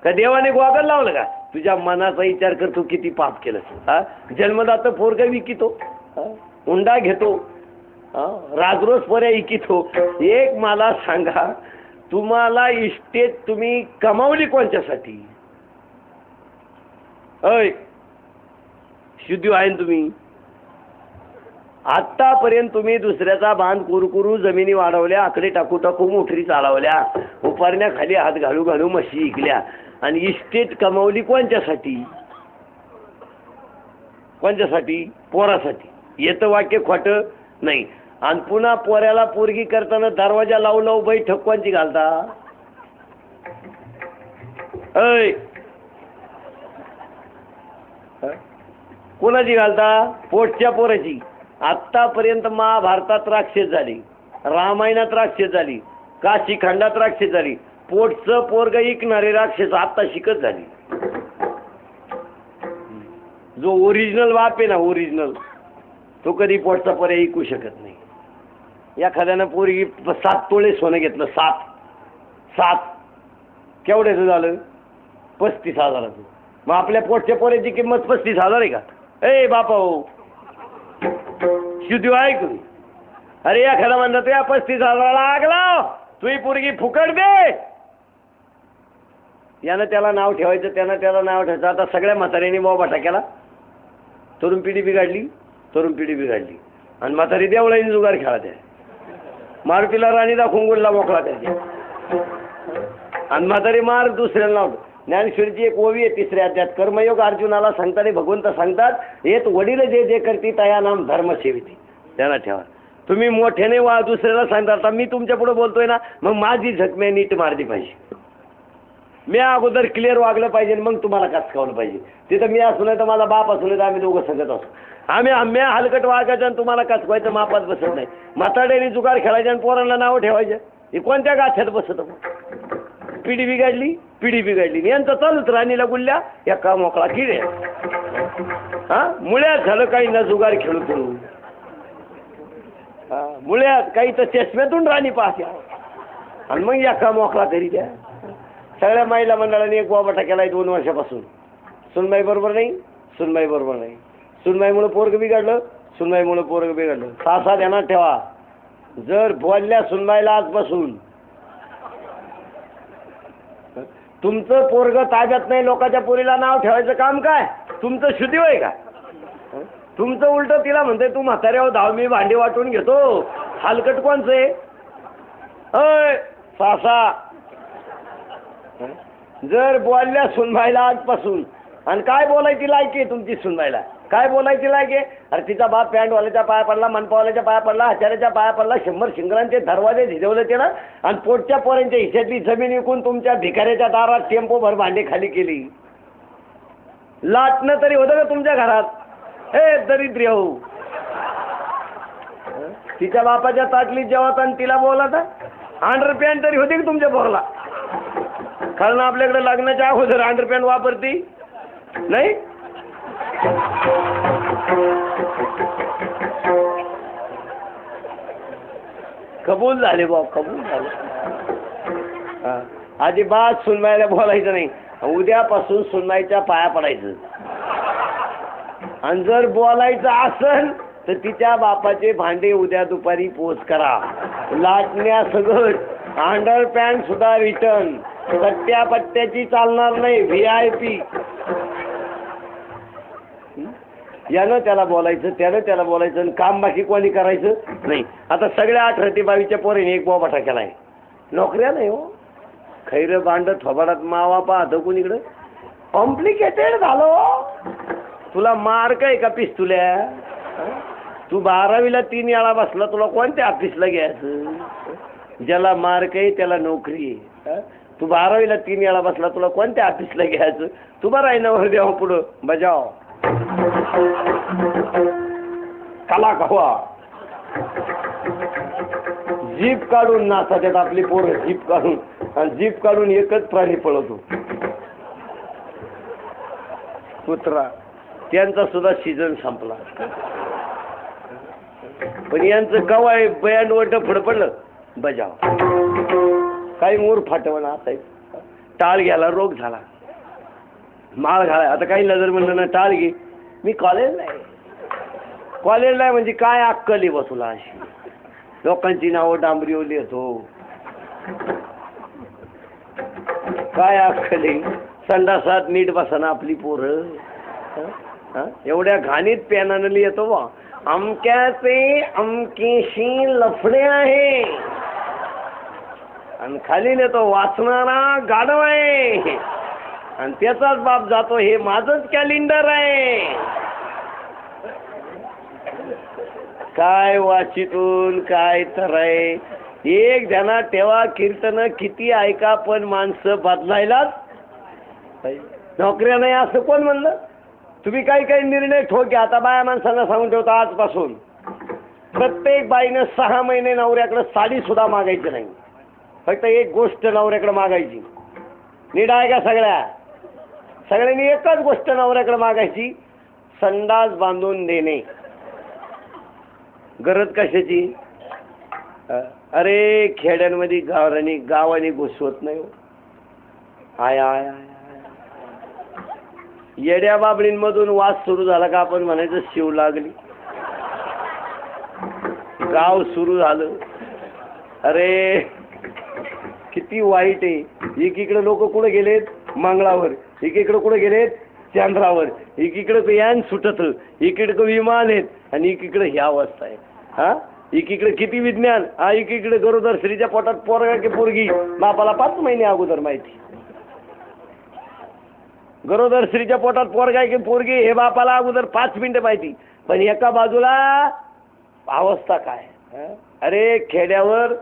का देवाने गोगल लावलं का? तुझ्या मनाचा विचार कर, तू किती पाप केलं. हा, जन्मदात पोरगा विकितो, हुंडा घेतो, राजरोज पर्या इकितो. एक मला सांगा, तुम्हाला इस्टेट तुम्ही कमावली कोणच्यासाठी? अय शुद्धी आहे तुम्ही? आतापर्यंत तुम्ही दुसऱ्याचा बांध कुरकुरू जमिनी वाढवल्या, आकडे टाकू टाकू मोटरी चालवल्या, उपारण्याखाली हात घालू घालू म्हशी इकल्या, आणि इस्टेट कमावली कोणच्यासाठी? कोणच्यासाठी? पोरासाठी. येतं वाक्य खोटं नाही. आणि पुन्हा पोऱ्याला पोरगी करताना दरवाजा लावू लावू बाई ठकवांची घालता. अय कोणाची घालता? पोटच्या पोराची. आत्तापर्यंत महाभारतात राक्षस झाली, रामायणात राक्षस झाली, काशीखंडात राक्षस झाली. पोटचं पोरग ऐकणारे राक्षस आता शिकत झाली. जो ओरिजिनल बाप आहे ना, ओरिजिनल, तो कधी पोटचा पोर ऐकू शकत नाही. एखाद्यानं पोरगी 7 तोळे सोनं घेतलं. 7 केवढ्याचं झालं? 35,000. मग आपल्या पोटच्या पोऱ्याची किंमत 35,000 आहे का? ए बापा हो, शुद्धी ऐक. अरे एखादा म्हणतात या 35,000 लागला, तुही पोरगी फुकट दे. यानं त्याला नाव ठेवायचं, त्यानं त्याला नाव ठेवायचं. आता सगळ्या म्हाताऱ्यांनी मोबाटा केला. तरुण पिढी बिघडली, तरुण पिढी बिघडली. आणि म्हातारी देवळाईने जुगार खेळा त्या. मारुतीला राणी दाखवून गोडला मोकळा त्याच्या. आणि म्हातारी मार दुसऱ्याला लावतो. ज्ञानेश्वरीची एक ओवी आहे 3ऱ्या अध्यायात. कर्मयोग अर्जुनाला सांगताना भगवंत सांगतात, येत वडील जे जे करती तया नाम धर्म सेविती. त्यांना ठेवा. तुम्ही मोठ्याने दुसऱ्याला सांगता, मी तुमच्या पुढे बोलतोय ना, मग माझी झकम्या नीट मारली पाहिजे. मी अगोदर क्लिअर वागलं पाहिजे, मग तुम्हाला काचकावलं पाहिजे. तिथं मी असू नाही तर माझा बाप असू नाही तर आम्ही दोघं सांगत असू. आम्ही हलकट वागायचं आणि तुम्हाला काचवायचं मापात बसत नाही. म्हाताड्याने जुगार खेळायचे आणि पोरांना नावं ठेवायचं. हे कोणत्या गाथ्यात बसत? पिढी बिघडली, पिढी बिघडली. यांचं चालूच राणीला गुल्ल्या एका मोकळा किडे. मुळ्यात झालं काही ना जुगार खेळू खेळू. मुळ्यात काही तर चष्म्यातून राणी पाहत्या आणि मग एका मोकळा तरी द्या. सगळ्या महिला मंडळाने एक बोबाटा केलाय 2 वर्षापासून. सुनबाई बरोबर नाही, सुनबाई बरोबर नाही. सुनबाईमुळे पोरग बिघडलं, सुनबाईमुळे पोरग बिघडलं. 6 ध्यानात ठेवा. जर बोलल्या सुनबाईला आजपासून, तुमचं पोरग ताब्यात नाही, लोकांच्या पोरीला नाव ठेवायचं काम काय? तुमचं शुद्धी होय का? तुमचं उलट तिला म्हणते तू म्हाताऱ्यावर धाव, मी भांडी वाटून घेतो. हलकट कोणचं आहे? अय सासा, जर बोलल्या सुनबाईला आजपासून, आणि काय बोलायची लायकी आहे तुमची सुनबाईला? काय बोलायची लायकी आहे? अरे तिचा बाप पॅन्टवाल्याच्या पाया पडला, मनपावाल्याच्या पाया पडला, हचाऱ्याच्या पाया पडला, 100 शिंगरांचे दरवाजे झिजवले ते ना, आणि पोटच्या पोरांच्या हिश्यातली जमीन विकून तुमच्या भिकाऱ्याच्या दारात टेम्पो भर भांडी खाली केली. लाटणं तरी होतं का तुमच्या घरात? हे दरिद्री हो. तिच्या बापाच्या ताटलीत जेवत आणि तिला बोलाता अंडरपॅन्ट तरी होती की तुमच्या पोराला? कारण आपल्याकडे लग्नाच्या अगोदर अंडरपॅन्ट वापरती नाही. कबूल झाले बा, कबूल झाले. अजिबात सुनबाईला बोलायचं नाही. उद्यापासून सुनबाईच्या पाया पडायचं. आणि जर बोलायचं असेल तर तिच्या बापाचे भांडे उद्या दुपारी पोच करा. लाटण्या सगळं, अंडरपॅन्ट सुद्धा रिटर्न. सट्ट्या पट्ट्याची चालणार नाही. VIP. यानं त्याला बोलायचं, त्यानं त्याला बोलायचं, आणि काम बाकी कोणी करायचं नाही. आता सगळ्या 18 ते 22च्या पोरीने एक बोबाटा केलाय. नोकऱ्या नाही हो. खैर बांड थोबाडात मावा पाहतो कुणीकडं. कॉम्प्लिकेटेड झालो. तुला मार्क आहे का पिस्तुल्या? तू 12वीला 3 वेळा बसला, तुला कोणत्या ऑफिसला घ्यायचं? ज्याला मार्क आहे त्याला नोकरी आहे. तू 12वीला 3 वेळा बसला, तुला कोणत्या ऑफिसला घ्यायचं? तू बरं आहे नवर देवा पुढं बजाव. कला कवा जीप काढून नाचाच्यात आपली पोरं, जीप काढून, आणि जीप काढून एकच प्राणी पळवतो, कुत्रा. त्यांचा सुद्धा सीझन संपला. पण यांचं कवाय बँड वट फडफडलं बजाव. काही मूर फाटवण आता टाळ घ्यायला रोग झाला, माळ घालाय. आता काही नजर म्हणलं ना टाळ घे, मी कॉलेजला आहे म्हणजे काय अक्कल आहे बसुला अशी, लोकांची नावं डांबरीवर लिहितो, काय अक्कल आहे. संडासात नीट बसाना आपली पोरं, एवढ्या घाणीत पेनानं लिहितो बा, अमक्याचे अमकेशी लफडे आहे, आणि खाली लिहितो वाचणारा गाढव आहे, आणि त्याचाच बाप जातो हे माझंच कॅलेंडर आहे. काय वाचितून काय तर आहे. एक ध्यानात ठेवा, कीर्तन किती ऐका पण माणसं बदलायलाच नोकऱ्या नाही असं कोण म्हणलं. तुम्ही काही काही निर्णय ठोके. आता बाया माणसांना सांगून ठेवतो आजपासून प्रत्येक बाईनं 6 महिने नवऱ्याकडे साडी सुद्धा मागायची नाही, फक्त एक गोष्ट नवऱ्याकडे मागायची. नीट आहे का सगळ्यांनी एकच गोष्ट नवऱ्याकडे मागायची, संडास बांधून देणे. गरज कशाची. अरे खेड्यांमध्ये गावाने घुसवत नाही. आय येड्या बाबळींमधून वास सुरू झाला का आपण म्हणायचं शिव लागली. गाव सुरू झालं. अरे किती वाईट आहे. एकीकडे लोक कुठे गेलेत मंगळावर, एकीकडे कुठे गेलेत चंद्रावर, एकीकडे यान सुटत, एकीकडे विमान आहेत, आणि एकीकडे ही अवस्था आहे. हा एकीकडे किती विज्ञान, हा एकीकडे गरोदर स्त्रीच्या पोटात पोरगा की पोरगी बापाला 5 महिने अगोदर माहिती. गरोदर स्त्रीच्या पोटात पोरगा की पोरगी हे बापाला अगोदर 5 मिनिटं माहिती. पण एका बाजूला अवस्था काय. अरे खेड्यावर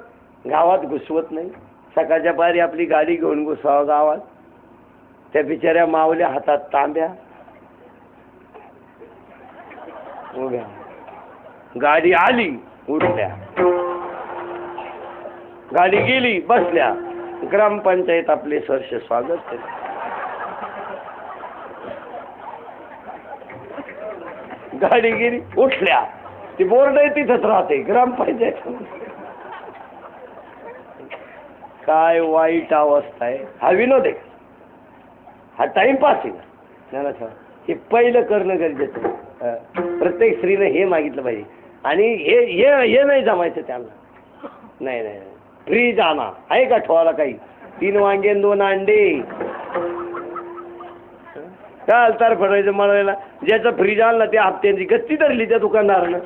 गावात घुसवत नाही. सकाळच्या पारी आपली गाडी घेऊन घुसावं गावात. त्या बिचाऱ्या मावल्या हातात तांब्या उभ्या. गाडी आली उठल्या, गाडी गेली बसल्या. ग्रामपंचायत आपले सहर्ष स्वागत केलं. गाडी गेली उठल्या, ती बोर्ड आहे तिथंच राहते ग्रामपंचायत. काय वाईट अवस्था आहे. हा विनोद आहे, हा टाइमपास आहे ना. हे पहिलं करणं गरजेचं. प्रत्येक स्त्रीनं हे मागितलं पाहिजे. आणि हे नाही जमायचं त्यांना. नाही फ्रीज आणा आहे का ठेवायला काही. 3 वांगे 2 अंडे काय तर फडायचं म्हणायला. ज्याचं फ्रीज आणलं त्या हप्त्यांची गच्ची धरली त्या दुकानदारानं.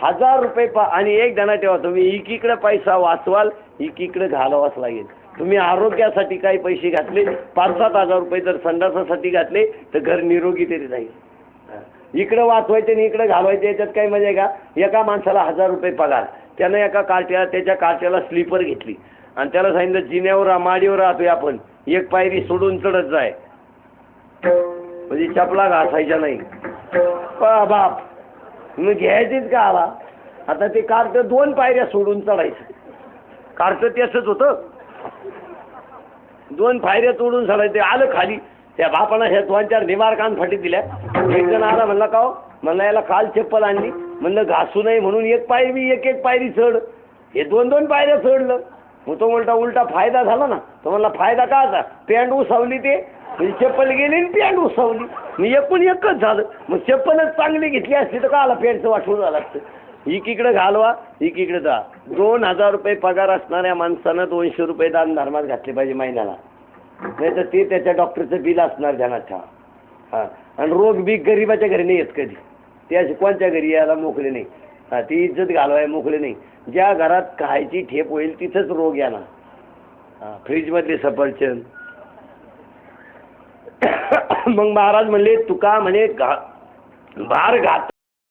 1000 रुपये आणि एक दाना ठेवा. तुम्ही एकीकडे पैसा वाचवाल, एकीकडे घालावाच लागेल. तुम्ही आरोग्यासाठी काही पैसे घातले 5-7 हजार रुपये जर संडासासाठी घातले तर घर निरोगी तरी जाईल. इकडे वाचवायचे आणि इकडे घालवायचे याच्यात काही मजा आहे का. एका माणसाला 1000 रुपये पगार. त्यानं एका त्याच्या कार्ट्याला स्लीपर घेतली आणि त्याला सांगितलं जिन्यावर माडीवर राहतोय आपण, एक पायरी सोडून चढत जाय, म्हणजे चपला घासायच्या नाही. बाप मग घ्यायचीच का आला. आता ते कार्ट 2 पायऱ्या सोडून चढायचं. कार्ट त्याचंच होतं. 2 पायऱ्या सोडून चढायचं. आलं खाली. त्या बापानं ह्या 2-4 निवार कान फाटी दिल्या. एक जण आला म्हणला का हो, म्हणला याला काल चप्पल आणली, म्हणलं घासू नये म्हणून एक पायरी चढ. हे 2-2 पायऱ्या चढलं. मग तो म्हणता उलटा फायदा झाला ना. तो म्हणला फायदा का आता, पॅन्ट उसवली ते म्हणजे चप्पल गेली आणि पॅन्ट उसवली. मी एकच झालं. मग चप्पलच चांगली घेतली असती तर का आला पॅन्टचं वाटून झालं असतं. एकीकडे घालवा एकीकडे जा. 2000 रुपये पगार असणाऱ्या माणसानं 200 रुपये दान धर्मात घातले पाहिजे महिन्याला. नाही तर ते त्याच्या डॉक्टरचं बिल असणार ध्यानात ठेवा. हां आणि रोग बी गरीबाच्या घरी नाही येत कधी. ते असे कोणत्या घरी यायला मोकळे नाही. हां ती इज्जत घालवाय मोकळे नाही. ज्या घरात खायची ठेप होईल तिथंच रोग येणार. हां फ्रीजमधले सफरचंद. मग महाराज म्हणले तुका म्हणे भार घात